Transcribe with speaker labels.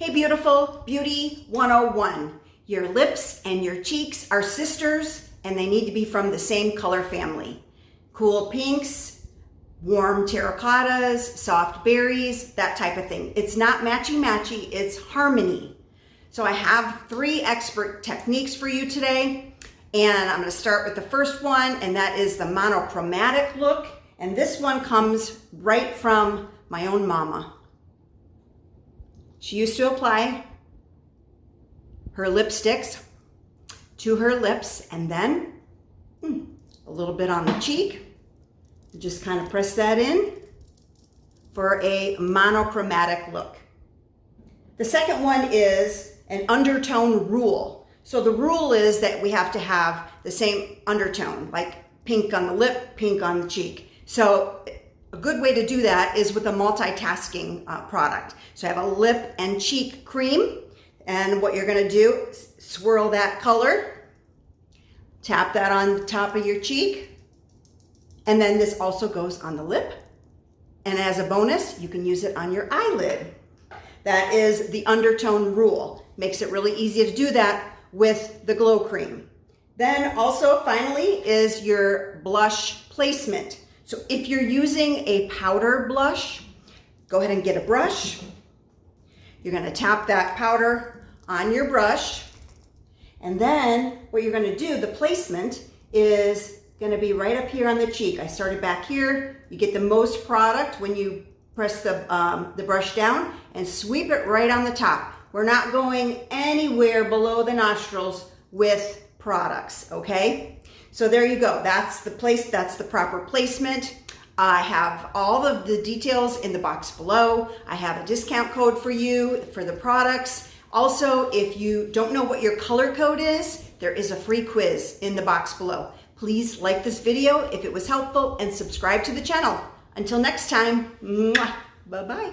Speaker 1: Hey beautiful, Beauty 101. Your lips and your cheeks are sisters and they need to be from the same color family. Cool pinks, warm terracottas, soft berries, that type of thing. It's not matchy-matchy, it's harmony. So I have 3 expert techniques for you today. And I'm gonna start with the first one, and that is the monochromatic look. And this one comes right from my own mama. She used to apply her lipsticks to her lips and then a little bit on the cheek. Just kind of press that in for a monochromatic look. The second one is an undertone rule. So the rule is that we have to have the same undertone, like pink on the lip, pink on the cheek. So a good way to do that is with a multitasking product. So I have a lip and cheek cream, and what you're gonna do is swirl that color, tap that on the top of your cheek, and then this also goes on the lip. And as a bonus, you can use it on your eyelid. That is the undertone rule. Makes it really easy to do that with the glow cream. Then also finally is your blush placement. So if you're using a powder blush, go ahead and get a brush. You're gonna tap that powder on your brush. And then what you're gonna do, the placement is gonna be right up here on the cheek. I started back here. You get the most product when you press the brush down and sweep it right on the top. We're not going anywhere below the nostrils with products, okay? So there you go. That's the proper placement. I have all of the details in the box below. I have a discount code for you for the products. Also, if you don't know what your color code is, there is a free quiz in the box below. Please like this video if it was helpful and subscribe to the channel. Until next time, bye-bye.